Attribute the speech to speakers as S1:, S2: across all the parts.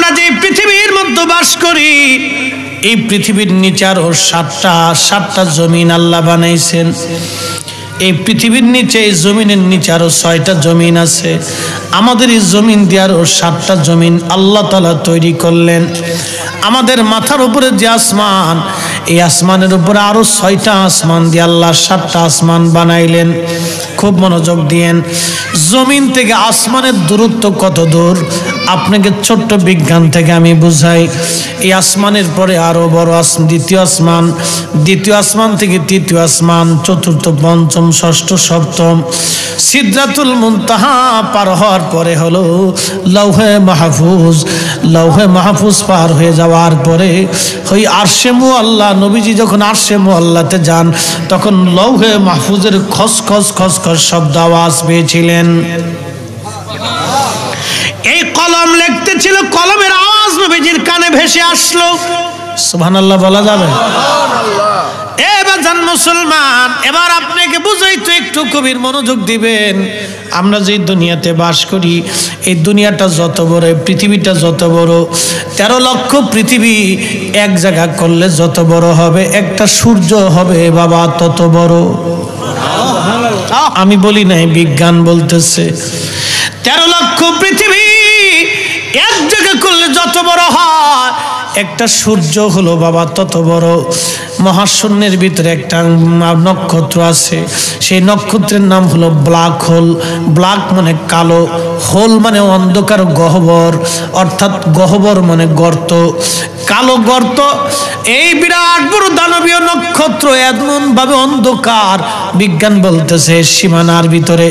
S1: আমরা যে পৃথিবীর মধ্যে বাস করি, এই পৃথিবীর নিচে আরো সাতটা জমিন আল্লাহ বানাইছেন। এই পৃথিবীর নিচে, এই জমিনের নিচে আরো 6টা জমিন আছে। আমাদের এই জমিন দিয়ে আরো 7টা জমিন আল্লাহ তাআলা তৈরি করলেন। আমাদের মাথার উপরে যে আসমান, এই আসমানের উপরে আরো 6টা আসমান দিয়ে আল্লাহ 7টা আসমান বানাইলেন। খুব মনোযোগ দিয়েন। জমিন থেকে আসমানের দূরত্ব কত দূর আপনাকে ছোট্ট বিজ্ঞান থেকে আমি বুঝাই। এই আসমানের পরে আরো বড় দ্বিতীয় আসমান, দ্বিতীয় আসমান থেকে তৃতীয় আসমান, চতুর্থ, পঞ্চম, ষষ্ঠ, সপ্তম, সিদরাতুল মুনতাহা পার হওয়ার পরে হলো লৌহে মাহফুজ। লৌহে মাহফুজ পার হয়ে যাওয়ার পরে ওই আরশে মুআল্লা, নবীজি যখন আরশে মুআল্লাতে যান তখন লৌহে মাহফুজের খস খস খস খস শব্দ আওয়াজ পেয়েছিলেন। এই কলম লিখতেছিল, কলমের আওয়াজ নবীজির কানে ভেসে আসলো। সুবহানাল্লাহ বলা যাবে? এবার জান মুসলমান, এবার আপনাকে বুঝাই তো, একটু কবির মনোযোগ দিবেন। আমরা যে দুনিয়াতে বাস করি, এই দুনিয়াটা যত বড়, পৃথিবীটা যত বড়, 13 লক্ষ পৃথিবী এক জায়গা করলে যত বড় হবে, একটা সূর্য হবে বাবা তত বড়। আমি বলি নাই, বিজ্ঞান বলতেছে 13 লক্ষ পৃথিবী এক জায়গা করলে যত বড় হয়, একটা সূর্য হলো বাবা তত বড়। মহাশূন্যের ভিতরে একটা নক্ষত্র আছে, সেই নক্ষত্রের নাম হলো ব্ল্যাক হোল। ব্ল্যাক মানে কালো, হোল মানে অন্ধকার গহ্বর, অর্থাৎ গহ্বর মানে গর্ত, কালো গর্ত। এই বিরাট বড় দানবীয় নক্ষত্র এমন ভাবে অন্ধকার, বিজ্ঞান বলতেছে সীমানার ভিতরে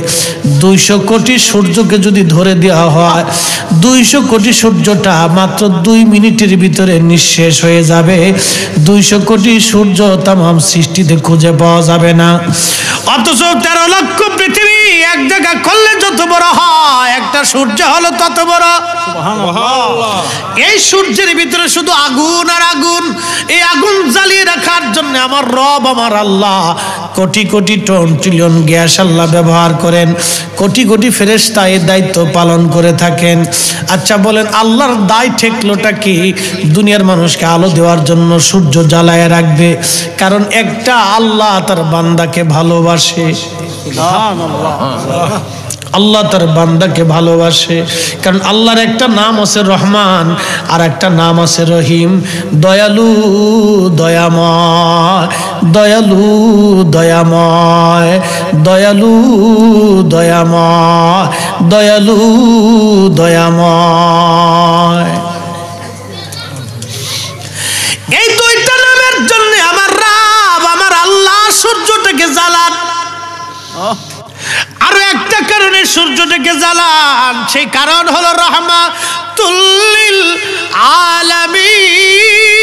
S1: 200 কোটি সূর্যকে যদি ধরে দেওয়া হয়, 200 কোটি সূর্যটা মাত্র 2 মিনিটের ভিতরে নিঃশেষ হয়ে যাবে। 200 কোটি সূর্য তামাম সৃষ্টিতে খুঁজে পাওয়া যাবে না। অথচ 13 লক্ষ পৃথিবী এক জায়গা করলে যত বড় হয়, একটা সূর্য হলো তত বড়। সুবহানাল্লাহ। এই সূর্যের ভিতরে শুধু আগুন আর আগুন। এই আগুন জ্বালিয়ে রাখার জন্য আমার রব, আমার আল্লাহ crore crore ton trillion gas আল্লাহ ব্যবহার করেন। কোটি কোটি ফেরেশতা এর দায়িত্ব পালন করে থাকেন। আচ্ছা বলেন, আল্লাহর দায় ঠেকলোটা কি? দুনিয়ার মানুষকে আলো দেওয়ার জন্য সূর্য জ্বালায় রাখবে, কারণ একটা আল্লাহ তার বান্দাকে ভালোবাসে। আল্লাহ তার বান্দাকে ভালোবাসে, কারণ আল্লাহর একটা নাম আছে রহমান, আর একটা নাম আছে রহিম। দয়ালু দয়াময়, দয়ালু দয়াময়, দয়ালু দয়াময়, দয়ালু দয়াময়। এই দুইটা নামের জন্য আমার রব, আমার আল্লাহ সূর্যটাকে জ্বালান। আরো একটা কারণে সূর্যটাকে জ্বালান, সেই কারণ হলো রাহমাতুল লিল আলামিন।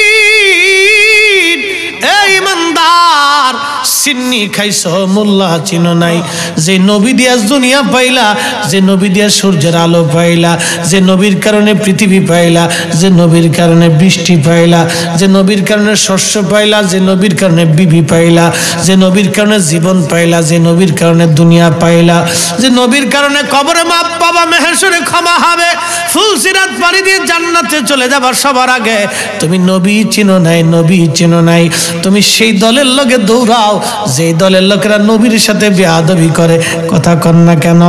S1: এই ইমানদার, সিন্নি খাইছো মোল্লা চিনো নাই? যে নবী দিয়া দুনিয়া পাইলা, যে নবী দিয়া সূর্যের আলো পাইলা, যে নবীর কারণে পৃথিবী পাইলা, যে নবীর কারণে বৃষ্টি পাইলা, যে নবীর কারণে শস্য পাইলা, যে নবীর কারণে বিবি পাইলা, যে নবীর কারণে জীবন পাইলা, যে নবীর কারণে দুনিয়া পাইলা, যে নবীর কারণে কবরে মাপ পাবা, মেহেশরে ক্ষমা হবে, ফুলসিরাত পাড়ি দিয়ে জান্নাতে চলে যাবার সবার আগে তুমি নবী চিনো নাই, নবী চিনো নাই। তুমি সেই দলের লোকে দৌড়াও যে দলের লোকেরা নবীর সাথে বেয়াদবি করে। কথা কন না কেন?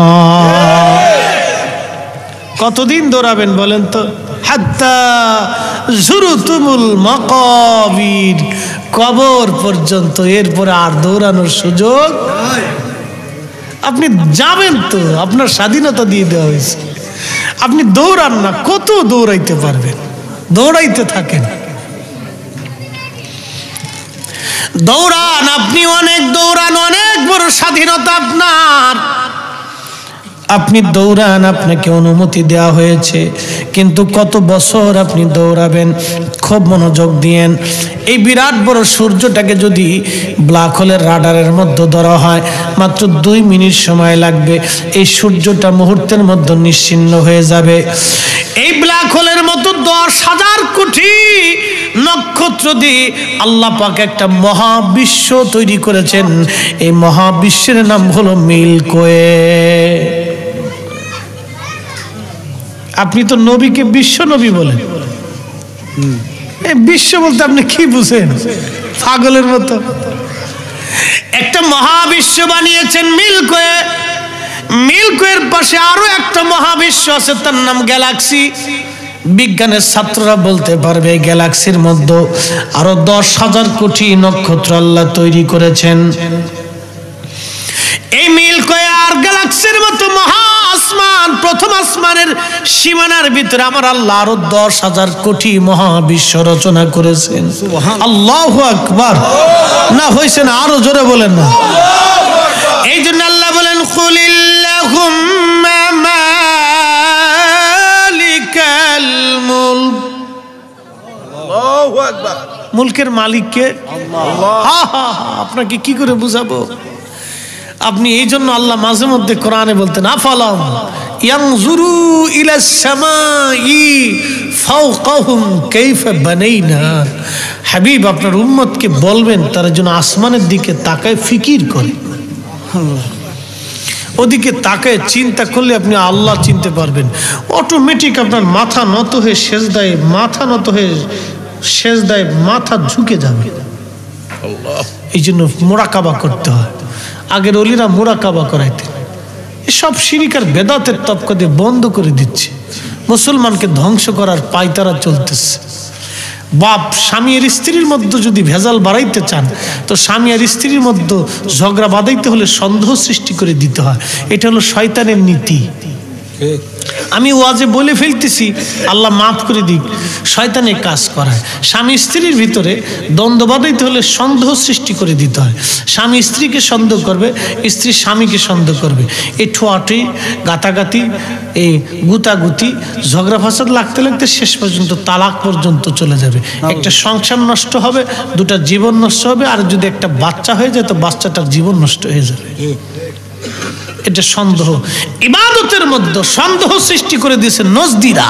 S1: কতদিন দৌড়াবেন বলেন তো? হাত্তা যুরতুমুল মাকাবির, কবর পর্যন্ত। এরপরে আর দৌড়ানোর সুযোগ আপনি যাবেন তো, আপনার স্বাধীনতা দিয়ে দেওয়া হয়েছে। আপনি দৌড়ান না, কত দৌড়াইতে পারবেন? দৌড়াইতে থাকেন, দৌড়ান, আপনি অনেক দৌড়ান, অনেক বড় স্বাধীনতা আপনার। আপনি দৌড়ান, আপনাকে অনুমতি দেওয়া হয়েছে, কিন্তু কত বছর আপনি দৌড়াবেন? খুব মনোযোগ দিয়েন। এই বিরাট বড় সূর্যটাকে যদি ব্ল্যাক হোলের রাডারের মধ্যে ধরা হয়, মাত্র 2 মিনিট সময় লাগবে। এই সূর্যটা মুহূর্তের মধ্যে নিশ্চিহ্ন হয়ে যাবে। এই ব্ল্যাক হোলের মতো 10,000 কোটি নক্ষত্র দিয়ে আল্লাহ পাক একটা মহাবিশ্ব তৈরি করেছেন। এই মহাবিশ্বের নাম হলো মিল্কি ওয়ে। আপনি তো নবীকে বিশ্ব নবী বলেন। বিশ্ব বলতে আপনি কি বুঝেন? পাগলের মতো। একটা মহাবিশ্ব বানিয়েছেন মিল্কওয়ে। মিল্কওয়ের পাশে আরো একটা মহাবিশ্ব আছে, তার নাম গ্যালাক্সি। বিজ্ঞানের ছাত্ররা বলতে পারবে এই গ্যালাক্সির মধ্যে আরো 10,000 কোটি নক্ষত্র আল্লাহ তৈরি করেছেন। এই মিল্কওয়ে আর গ্যালাক্সির মতো মহা আসমান, প্রথম আসমানের সীমানার ভিতরে আমার আল্লাহ আরো 10,000 কোটি মহাবিশ্ব রচনা করেছেন। আল্লাহু আকবার। না হইছে না? আরো জোরে বলেন না। এই জন্য আল্লাহ বলেন কুলিল্লাহুম্মা মালিকাল মুলক। আল্লাহু আকবার। মুলকের মালিক কে? আল্লাহ। আপনাকে কি করে বুঝাবো? আপনি এই জন্য আল্লাহ মাঝে মধ্যে কোরআনে বলতেন আফালাম ইয়ানজুরু ইলাস সামাই ফাওকাহুম কাইফা বানাইনা। হাবিব আপনার উম্মতকে বলবেন তারা যেন আসমানের দিকে তাকায় ফিকির করে। ওদিকে তাকায় চিন্তা করলে আপনি আল্লাহ চিনতে পারবেন। অটোমেটিক আপনার মাথা নত হয়ে সেজদায়, মাথা নত হয়ে সেজদায় মাথা ঝুঁকে যাবে। এই জন্য মুরাকাবা করতে হয়। আগের ওলিরা মুরাকাবা করাইতেন। এসব শিরিক আর বেদাতের তবকা দিয়ে বন্ধ করে দিচ্ছে। মুসলমানকে ধ্বংস করার পায়তারা চলতেছে। বাপ স্বামী আর স্ত্রীর মধ্যে যদি ভেজাল বাড়াইতে চান তো স্বামী আর স্ত্রীর মধ্যে ঝগড়া বাঁধাইতে হলে সন্দেহ সৃষ্টি করে দিতে হয়। এটা হলো শয়তানের নীতি। আমি ওয়াজে বলে ফেলতেছি, আল্লাহ মাফ করে দিক। শয়তানে কাজ করায়। স্বামী স্ত্রীর ভিতরে দ্বন্দ্ব বাঁধাইতে হলে সন্দেহ সৃষ্টি করে দিতে হয়। স্বামী স্ত্রীকে সন্দেহ করবে, স্ত্রী স্বামীকে সন্দেহ করবে। এই ঠোয়াটি গাতাগাতি, এই গুতাগুতি, ঝগড়া ফাসাদ লাগতে লাগতে শেষ পর্যন্ত তালাক পর্যন্ত চলে যাবে। একটা সংসার নষ্ট হবে, দুটা জীবন নষ্ট হবে। আর যদি একটা বাচ্চা হয়ে যায় তো বাচ্চাটার জীবন নষ্ট হয়ে যাবে। এটা সন্দেহ। ইবাদতের মধ্যে সন্দেহ সৃষ্টি করে দিয়েছে নজদিরা।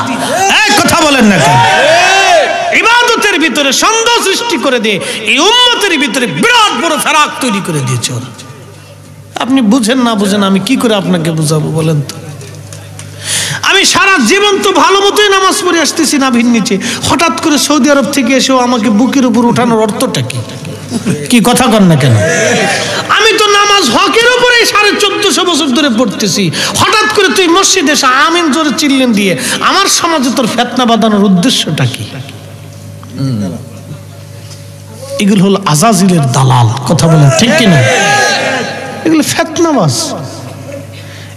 S1: এক কথা বলেন না কেন? ইবাদতের ভিতরে সন্দেহ সৃষ্টি করে দিয়ে এই উম্মতের ভিতরে বিরাট বড় ফারাক তৈরি করে দিয়েছে ওরা। আপনি বুঝেন না বুঝেন, আমি কি করে আপনাকে বুঝাবো বলেন তো? আমি সারা জীবন তো ভালো মতোই নামাজ পড়ে আসতেছি নাভির নিচে, হঠাৎ করে সৌদি আরব থেকে এসেও আমাকে বুকের উপর উঠানোর অর্থটা কি? কি কথা কর না কেন? আমি তো নামাজ হকের উপরে 1450 বছর ধরে পড়তেছি। হঠাৎ করে তুই মসজিদে এসে আমিন জোরে চিল্লেন দিয়ে আমার সমাজে তোর ফিতনা বাঁধানোর উদ্দেশ্যটা কি? এগুলো হলো আজাজিলের দালাল। কথা বলেন ঠিক কিনা? এগুলো ফিতনাবাজ।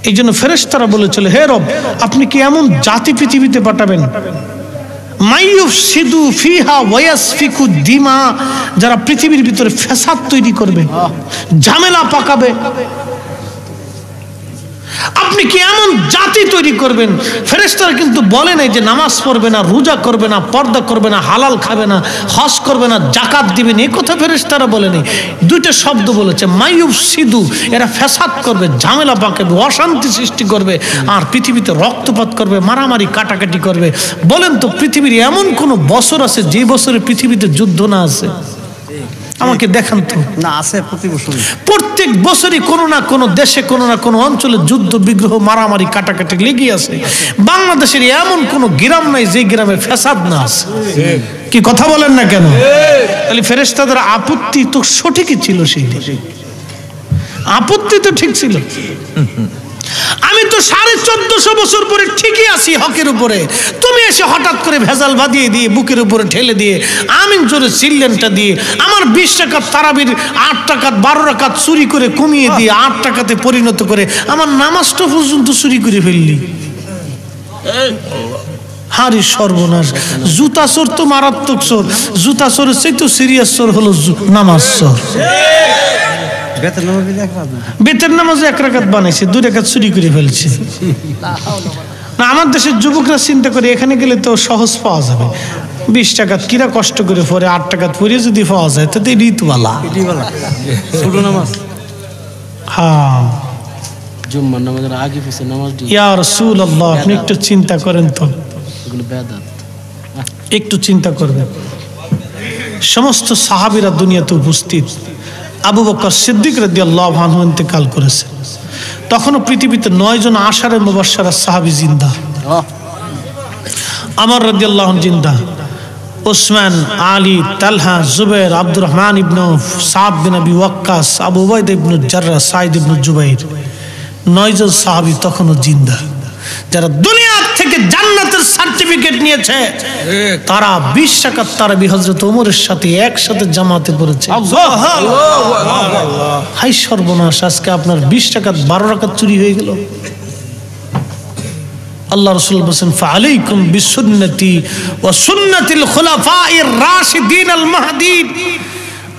S1: এই জন্য ফেরেশতারা বলেছিল, হে রব, আপনি কি এমন জাতি পৃথিবীতে পাঠাবেন মাইয়ুফসিদু ফিহা ওয়ায়াসফিকু দিমা, যারা পৃথিবীর ভিতরে ফ্যাসাদ তৈরি করবে, ঝামেলা পাকাবে। আপনি কি এমন জাতি তৈরি করবেন? ফেরেশতারা কিন্তু বলে নাই যে নামাজ পড়বে না, রোজা করবে না, পর্দা করবে না, হালাল খাবে না, হজ করবে না, যাকাত দিবে না। এই কথা ফেরেশতারা বলে নাই। দুইটা শব্দ বলেছে, মাইয়ুফসিদু, এরা ফ্যাসাদ করবে, ঝামেলা পাকাবে, অশান্তি সৃষ্টি করবে, আর পৃথিবীতে রক্তপাত করবে, মারামারি কাটাকাটি করবে। বলেন তো পৃথিবীর এমন কোন বছর আছে যে বছরে পৃথিবীতে যুদ্ধ না আছে? আমাকে দেখান তো।
S2: না, আছে প্রতি বছর।
S1: প্রত্যেক বছরই কোনো না কোনো দেশে, কোনো না কোনো অঞ্চলে যুদ্ধ বিগ্রহ, মারামারি কাটাকাটি লেগে আছে। বাংলাদেশের এমন কোনো গ্রাম নাই যে গ্রামে ফ্যাসাদ না আছে। কি কথা বলেন না কেন? তাহলে ফেরেশতাদের আপত্তি তো সঠিকই ছিল। সেই আপত্তি তো ঠিক ছিল। আমি তো 1450 বছর পরে ঠিকই আছি হকের উপরে। তুমি এসে হঠাৎ করে ভেজাল বাঁধিয়ে দিয়ে বুকের উপরে ঠেলে দিয়ে আমিন জোরে চিল্লেনটা দিয়ে আমার 20 টাকার তারাবির 8 টাকা 12 রাকাত চুরি করে কমিয়ে দিয়ে 8 টাকাতে পরিণত করে আমার নামাজটা পর্যন্ত চুরি করে ফেললি। হারি সর্বনাশ! জুতা চোর তো মারাত্মক চোর। জুতা চোরের চেয়ে তো সিরিয়াস চোর হলো নামাজ চোর। বেতের নামাজে 1 রাকাত বানাইছে, 2 রাকাত চুরি করে ফেলছে। না, আমার দেশের যুবকরা চিন্তা করে এখানে গেলে তো সহজ পাওয়া যাবে। 20 টাকা কিরা কষ্ট করে পরে 8 টাকা পরে যদি পাওয়া যায় তাতে ঋতুবালা। হ্যাঁ,
S2: জুম্মার নামাজের আগে পিছে নামাজ দি।
S1: ইয়া রাসূলুল্লাহ, আপনি একটু চিন্তা করেন তো।
S2: এগুলো বেদাত।
S1: একটু চিন্তা করবেন। সমস্ত সাহাবীরা দুনিয়াতে উপস্থিত। আবু বকর সিদ্দিক রাদিয়াল্লাহু আনহু ইন্তেকাল করেছেন। তখনও পৃথিবীতে 9 জন আশারে মুবাশশারা সাহাবী জিন্দা। আমর রাদিয়াল্লাহু আনহু জিন্দা, উসমান, আলী, তালহা, জুবাইর, আব্দুর রহমান ইবনে সাদ বিন আবি ওয়াক্কাস, আবু উবাইদা ইবনে জাররাহ, সাঈদ ইবনে জুবাইর, 9 জন সাহাবী তখনও জিন্দা, যারা দুনিয়া থেকে জান্নাতের সার্টিফিকেট নিয়েছে। তারা 20 রাকাত তারাবি হযরত ওমরের সাথে একসাথে জামাতে পড়েছে। হাই সর্বনাশ, আজকে আপনার 20 রাকাত 12 রাকাত চুরি হয়ে গেল। আল্লাহ রাসূল বলেন, ফাআলাইকুম বিসুন্নতি ওয়া সুন্নাতিল খুলাফায়ে রাশিদিন আল মাহদিন।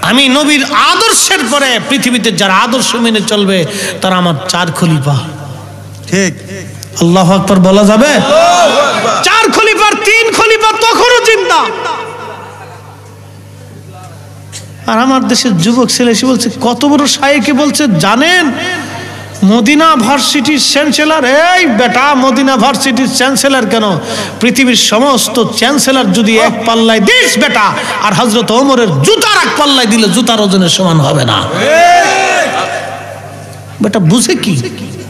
S1: আমি নবীর আদর্শের পরে পৃথিবীতে যারা আদর্শ মেনে চলবে তারা আমার 4 খলিফা।
S3: ঠিক।
S1: আল্লাহু আকবার বলা যাবে? 4 খলিফার 3 খলিফা তখনও জিন্দা। আর আমার দেশের যুবক ছেলে এসে বলছে, কত বড় শায়েখে বলছে জানেন, মদিনা ভার্সিটির চ্যান্সেলর। এই বেটা, মদিনা ভার্সিটির চ্যান্সেলর কেন? পৃথিবীর সমস্ত চ্যান্সেলর যদি এক পাল্লায় দিস বেটা, আর হযরত ওমরের জুতার এক পাল্লায় দিলে জুতার ওজনের সমান হবে না। বেটা বুঝে কি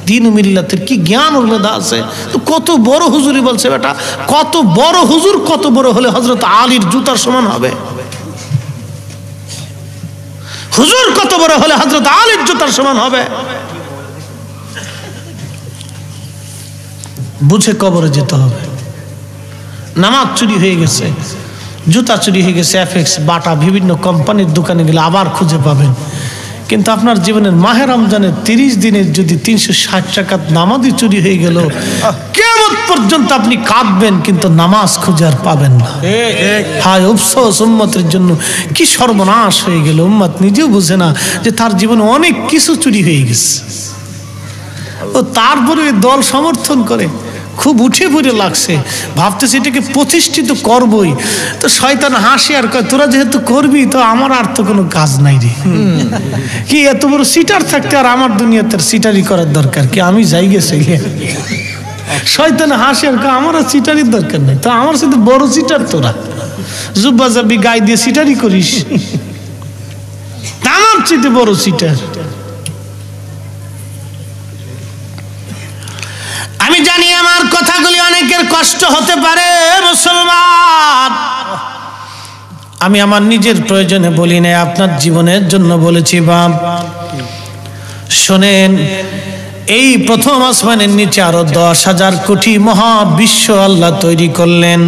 S1: দিন মিল্লাতের কি জ্ঞান ওর মেধা আছে? তো কত বড় হুজুরি বলছে বেটা, কত বড় হুজুর কত বড় হলে হযরত আলীর জুতার সমান হবে? হুজুর কত বড় হলে হযরত আলীর জুতার সমান হবে? বুঝে কবরে যেতে হবে। নামাজ চুরি হয়ে গেছে, জুতা চুরি হয়ে গেছে, এফএক্স, বাটা, বিভিন্ন কোম্পানির দোকানে গেলে আবার খুঁজে পাবেন। কিন্তু আপনার জীবনের মাহে রমজানের 30 দিনের যদি 360 রাকাত নামাজই চুরি হয়ে গেল, কিয়ামত পর্যন্ত আপনি কাঁদবেন কিন্তু নামাজ খুঁজে আর পাবেন না। হায় আফসোস, উম্মতের জন্য কি সর্বনাশ হয়ে গেল। উম্মত নিজেও বুঝে না যে তার জীবনে অনেক কিছু চুরি হয়ে গেছে, ও তারপরে দল সমর্থন করে, খুব উঠে পড়ে লাগছে, ভাবতেছে এটাকে প্রতিষ্ঠিত করবই। তো শয়তান হাসি আর কয়, তোরা যেহেতু করবি তো আমার আর তো কোনো কাজ নাই রে। কি এত বড় সিটার থাকতে আর আমার দুনিয়াতে সিটারি করার দরকার কি? আমি যাই গেছে। শয়তান হাসি আর কয়, আমার আর সিটারির দরকার নেই, তো আমার সাথে বড় সিটার তোরা, জুব্বা জাবি গায়ে দিয়ে সিটারি করিস, আমার চেয়ে বড় সিটার। আমি জানি আমার কথাগুলি অনেকের কষ্ট হতে পারে মুসলমান, আমি আমার নিজের প্রয়োজনে বলি না, আপনার জীবনের জন্য বলেছি। বাপ শোনেন, এই প্রথম আসমানের নিচে আরো 10,000 কোটি মহাবিশ্ব আল্লাহ তৈরি করলেন।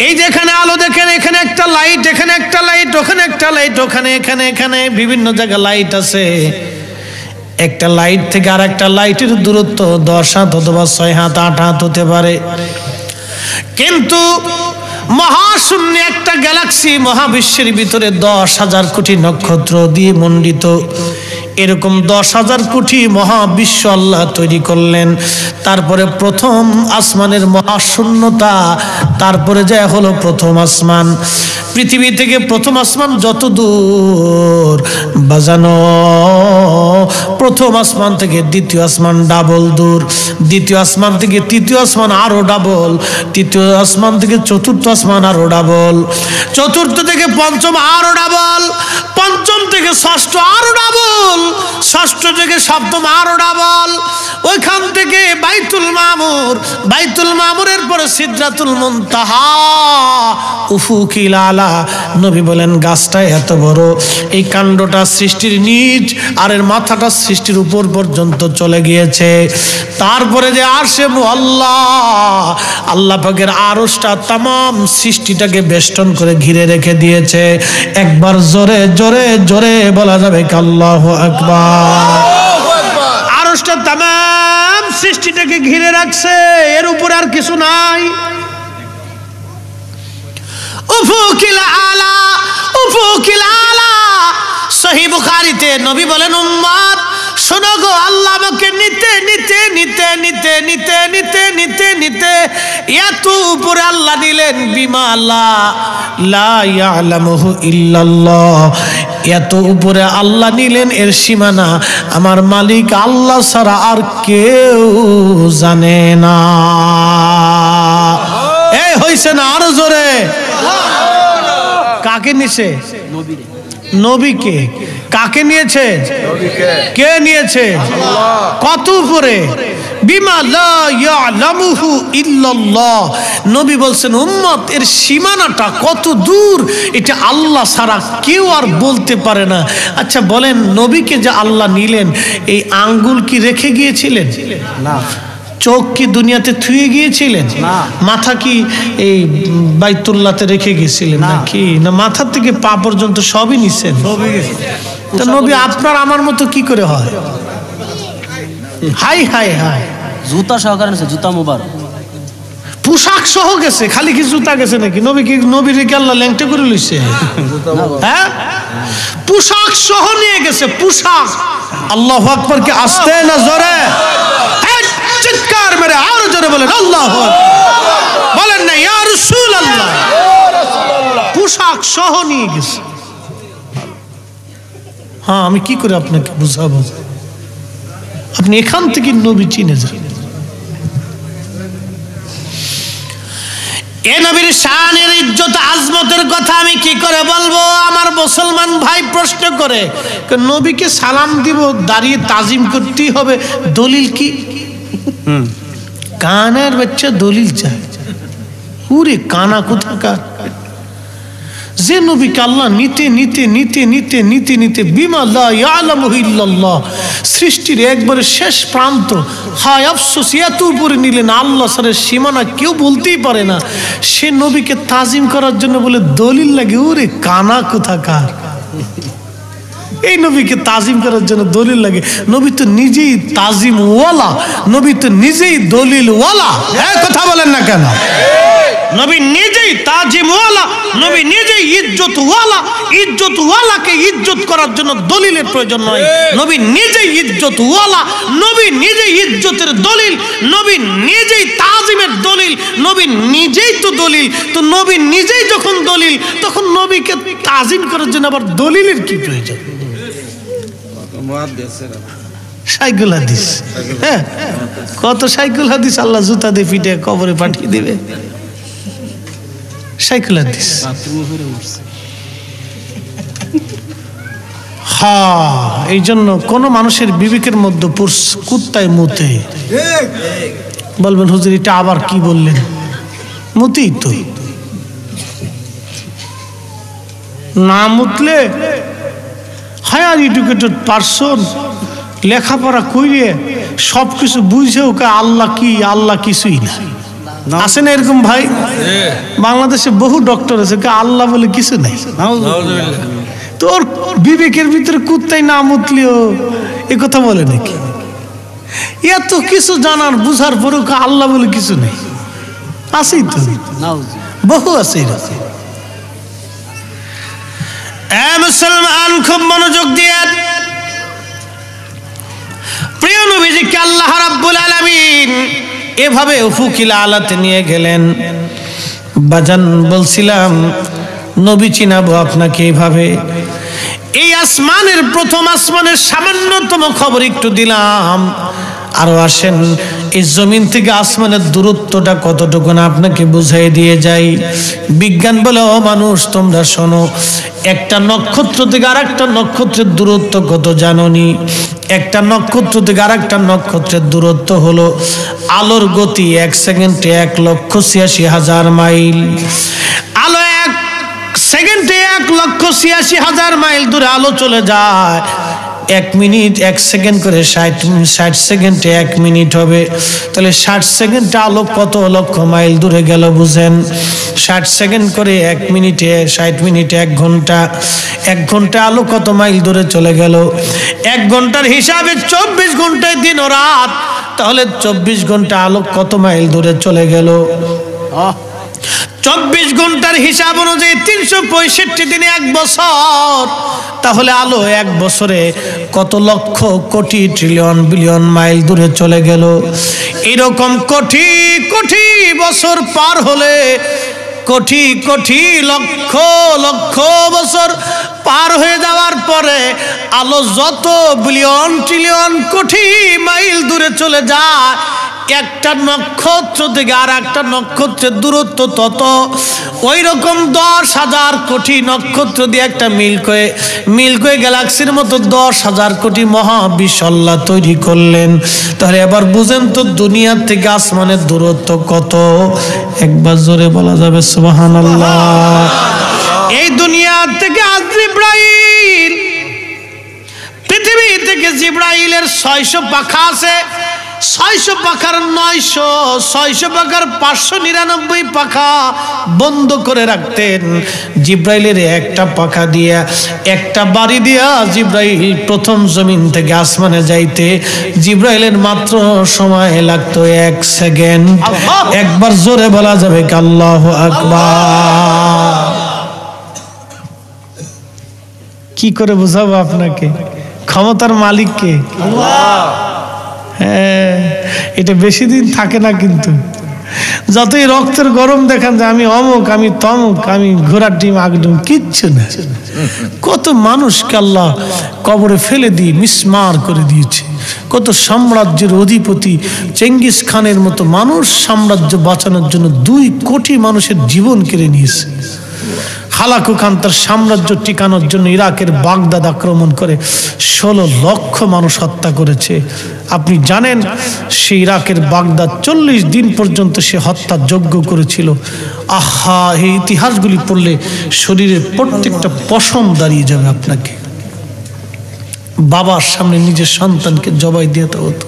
S1: এই যেখানে আলো দেখেন, এখানে একটা লাইট, এখানে একটা লাইট, ওখানে একটা লাইট, ওখানে এখানে এখানে বিভিন্ন জায়গায় লাইট আছে। একটা লাইট থেকে আর একটা লাইটের দূরত্ব 10 হাত অথবা 6 হাত 8 হাত হতে পারে। কিন্তু মহাশূন্য একটা গ্যালাক্সি, মহাবিশ্বের ভিতরে 10,000 কোটি নক্ষত্র দিয়ে মণ্ডিত, এরকম 10,000 কোটি মহাবিশ্ব আল্লাহ তৈরি করলেন। তারপরে প্রথম আসমানের মহাশূন্যতা, তারপরে যায় হলো প্রথম আসমান। পৃথিবী থেকে প্রথম আসমান যত দূর বাজানো, প্রথম আসমান থেকে দ্বিতীয় আসমান ডাবল দূর, দ্বিতীয় আসমান থেকে তৃতীয় আসমান আরো ডাবল, তৃতীয় আসমান থেকে চতুর্থ আসমান আরো ডাবল, চতুর্থ থেকে পঞ্চম আরো ডাবল, পঞ্চম থেকে ষষ্ঠ আরো ডাবল, ষষ্ঠ থেকে সপ্তম আরো ডাবল, ওইখান থেকে বাইতুল মামুর, বাইতুল মামুরের পরে সিদরাতুল মুনতাহা, উফুকিল আলা। নবী বলেন গাছটা এত বড়, এই কাণ্ডটা সৃষ্টির নিচ আর এর মাথাটা সৃষ্টির উপর পর্যন্ত চলে গিয়েছে। তারপরে যে আরশে আল্লাহ, আল্লাহ পাকের আরশটা তামাম সৃষ্টিটাকে বেষ্টন করে ঘিরে রেখে দিয়েছে। একবার জোরে জোরে জোরে বলা যাবে আল্লাহু আকবার। আরশটা তামাম সৃষ্টিটাকে ঘিরে রাখছে, এর উপরে আর কিছু নাই। উফুকিল আলা, উফুকিল আলা। সহিহ বুখারীতে নবী বলেন, উম্মত শোনো গো, আল্লাহ আমাকে নিতে নিতে নিতে নিতে নিতে নিতে নিতে নিতে এত উপরে আল্লাহ নিলেন, বিমা লা ইয়ালামুহু ইল্লাল্লাহ। এত উপরে আল্লাহ নিলেন, এর সীমানা আমার মালিক আল্লাহ ছাড়া আর কেউ জানে না। এই হইছে না? আরো জোরে। কাকে নিছে? নবীকে। কাকে নিয়েছে? কে নিয়েছে? কত উপরে? বিমা লা ইয়ালামুহু ইল্লাল্লাহ। নবী বলছেন উম্মত এর সীমানাটা কত দূর এটা আল্লাহ ছাড়া কেউ আর বলতে পারে না। আচ্ছা বলেন, নবীকে যে আল্লাহ নিলেন, এই আঙ্গুল কি রেখে গিয়েছিলেন?
S2: না।
S1: চোখ কি দুনিয়াতে থুয়ে গিয়েছিলেন?
S2: না।
S1: মাথা কি এই বাইতুল্লাহতে রেখে গিয়েছিলেন নাকি? না, মাথা থেকে পা পর্যন্ত সবই নিছেন? তো নবী আপনার আমার মতো কি করে হয়? High high high.
S2: জুতা সহকারে নিছে, জুতা মুবারক।
S1: পোশাক সহ গেছে, খালি কি জুতা গেছে নাকি? নবীর কি আল্লাহ ল্যাংটা করে লইছে? হ্যাঁ, পোশাক সহ নিয়ে গেছে, পোশাক। আল্লাহু আকবার কি আস্তে না জোরে? চিৎকার মেরে আরো জোরে বলেন আল্লাহু আকবার। বলেন না ইয়া রাসূলুল্লাহ। পোশাক সহ নিয়ে গেছে। হ্যাঁ, আমি কি করে আপনাকে বুঝাবো? আপনি এখান থেকে নবী চিনে যান। এ নবীর শানের ইজ্জত আজমতের কথা আমি কি করে বলবো? আমার মুসলমান ভাই প্রশ্ন করে, নবীকে সালাম দিব, দাঁড়িয়ে তাজিম করতেই হবে, দলিল কি? কানার বাচ্চা দলিল চায়। পুরে কানা কোথাকার? যে নবীকে আল্লাহ নিতে নিতে নিতে নিতে নিতে নিতে বিমা লা ইয়ালামুহু ইল্লাল্লাহ, সৃষ্টির একবারে শেষ প্রান্ত, হায় আফসোস এত উপরে নিলেন, আল্লাহ সারের সীমানা কেউ বলতেই পারে না। সে নবীকে তাজিম করার জন্য বলে দলিল লাগে। ওরে কানা কোথাকার! এই নবীকে তাজিম করার জন্য দলিল লাগে? নবী তো নিজেই তাজিম ওয়ালা, নবী তো নিজেই দলিল ওয়ালা। হ্যাঁ, কথা বলেন না কেন? নবী নিজেই তাজিম ওয়ালা, নবী নিজেই ইজ্জত ওয়ালা। ইজ্জত ওয়ালাকে ইজ্জত করার জন্য দলিলের প্রয়োজন নয়। নবী নিজেই ইজ্জত ওয়ালা, নবী নিজেই ইজ্জতের দলিল, নবী নিজেই তাজিমের দলিল, নবী নিজেই তো দলিল। তো নবী নিজেই যখন দলিল, তখন নবীকে তাজিম করার জন্য আবার দলিলের কি প্রয়োজন? সাইকুল হাদিস। হ্যাঁ, কত সাইকুল হাদিস আল্লাহ জুতা দিয়ে পিটে কবরে পাঠিয়ে দিবে। সাইকুল হাদিস। হ্যাঁ, এই জন্য কোন মানুষের বিবেকের মধ্যে কুত্তায় মুতে। বলবেন হুজুর এটা আবার কি বললেন? মুতেই তো। না মুতলে হায়ার এডুকেটেড পারসন, লেখাপড়া কইরে সবকিছু বুঝে ওকে আল্লাহ কি, আল্লাহ কিছুই না। আছে না এরকম ভাই? বাংলাদেশে বহু ডক্টর আছে, আল্লাহ বলে কিছু নাই। তোর বিবেকের ভিতরে কুত্তাই না মুতলেও এ কথা বলে নাকি? এত কিছু জানার বুঝার পরেও আল্লাহ বলে কিছু নেই। আছেই তো, বহু আছে। মুসলমান খুব মনোযোগ দিয়ে প্রিয় নবীজিকে আল্লাহ রাব্বুল আলামিন এভাবে উফুকিল আলাতে নিয়ে গেলেন। বাজান বলছিলাম নবী চিনাবো আপনাকে এইভাবে। এই আসমানের প্রথম আসমানের সামান্যতম খবর একটু দিলাম। আরো আসেন এই জমিন থেকে আসমানের দূরত্বটা কতটুকু না আপনাকে বুঝাই দিয়ে যাই। বিজ্ঞান বলে ও মানুষ তোমরা শোনো, একটা নক্ষত্র থেকে আর একটা নক্ষত্রের দূরত্ব কত জানোনি? একটা নক্ষত্র থেকে আর একটা নক্ষত্রের দূরত্ব হলো আলোর গতি 1 সেকেন্ডে 1,86,000 মাইল। আলো 1 সেকেন্ডে 1,86,000 মাইল দূরে আলো চলে যায়। 1 মিনিট 1 সেকেন্ড করে 60 সেকেন্ডে 1 মিনিট হবে। তাহলে 60 সেকেন্ডে আলো কত লক্ষ মাইল দূরে গেল বুঝেন? 60 সেকেন্ড করে 1 মিনিটে 60 মিনিটে 1 ঘন্টা। 1 ঘন্টা আলো কত মাইল দূরে চলে গেল? 1 ঘন্টার হিসাবে 24 ঘন্টায় দিন ও রাত। তাহলে 24 ঘন্টা আলো কত মাইল দূরে চলে গেল? 24 ঘন্টার হিসাব অনুযায়ী 365 দিনে 1 বছর। তাহলে আলো 1 বছরে কত lakh crore trillion billion mile দূরে চলে গেল? এরকম কোটি কোটি বছর পার হলে, কোটি কোটি লক্ষ লক্ষ বছর পার হয়ে যাওয়ার পরে আলো যত বিলিয়ন ট্রিলিয়ন কোটি মাইল দূরে চলে যায়, একটা নক্ষত্র থেকে আর একটা নক্ষত্রের দূরত্ব তত। ওই রকম 10,000 কোটি নক্ষত্র দিয়ে একটা মিল্কওয়ে গ্যালাক্সির মতো 10,000 কোটি মহাবিশ্ব আল্লাহ তৈরি করলেন। তাহলে এবার বুঝেন তো দুনিয়ার থেকে আসমানের দূরত্ব কত? একবার জোরে বলা যাবে সুবহানাল্লাহ। এই দুনিয়া থেকে জিবরাইল, পৃথিবী থেকে জিবরাইলের 600 পাখা আছে। 600 পাখার 900, 600 পাখার 599 পাখা বন্ধ করে রাখতেন। জিবরাইলের একটা পাখা দিয়া, একটা বাড়ি দিয়া জিবরাইল প্রথম জমিন থেকে আসমানে যাইতে জিবরাইলের মাত্র সময় লাগতো 1 সেকেন্ড। একবার জোরে বলা যাবে কি আল্লাহু আকবার? কি করে বুঝাবো আপনাকে? ক্ষমতার মালিক কে? আল্লাহ। হ্যাঁ, এটা বেশি দিন থাকে না, কিন্তু যতই রক্তের গরম দেখান যে আমি অমুক, আমি তমুক, আমি ঘোড়ার ডিম আগডুম, কিচ্ছু না। কত মানুষকে আল্লাহ কবরে ফেলে দিয়ে মিসমার করে দিয়েছে। কত সাম্রাজ্যের অধিপতি চেঙ্গিস খানের মতো মানুষ সাম্রাজ্য বাঁচানোর জন্য 2 কোটি মানুষের জীবন কেড়ে নিয়েছে। হালাকু খান তার সাম্রাজ্য টিকানোর জন্য ইরাকের বাগদাদ আক্রমণ করে 16 লক্ষ মানুষ হত্যা করেছে। আপনি জানেন সে ইরাকের বাগদাদ 40 দিন পর্যন্ত সে হত্যা যজ্ঞ করেছিল। আহা, এই ইতিহাসগুলি পড়লে শরীরের প্রত্যেকটা পশম দাঁড়িয়ে যাবে আপনাকে। বাবার সামনে নিজের সন্তানকে জবাই দিতে হতো,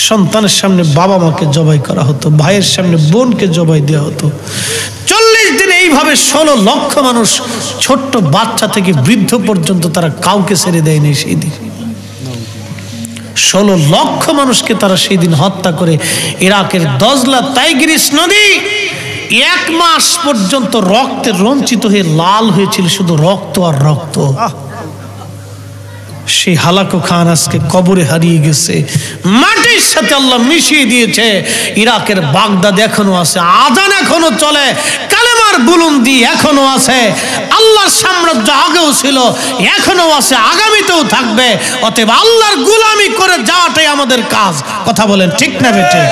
S1: সন্তানের সামনে বাবা মাকে জবাই করা হতো, ভাইয়ের সামনে বোনকে জবাই দেওয়া হতো। 40 দিন এইভাবে 16 লক্ষ মানুষ, ছোট্ট বাচ্চা থেকে বৃদ্ধ পর্যন্ত তারা কাউকে ছেড়ে দেয়নি। সেই দিন 16 লক্ষ মানুষকে তারা সেই দিন হত্যা করে ইরাকের দজলা টাইগ্রিস নদী 1 মাস পর্যন্ত রক্তে রঞ্চিত হয়ে লাল হয়েছিল, শুধু রক্ত আর রক্ত। সেই হালাকু খান আজকে কবরে হারিয়ে গেছে, মাটির সাথে আল্লাহ মিশিয়ে দিয়েছে। ইরাকের বাগদাদ এখনো আছে, আজান এখনো চলে, কালেমার বুলন্দি এখনো আছে। আল্লাহর সাম্রাজ্য আগেও ছিল, এখনো আছে, আগামীতেও থাকবে। অতএব আল্লাহর গোলামি করে যাওয়াটাই আমাদের কাজ। কথা বলেন ঠিক না বেটে?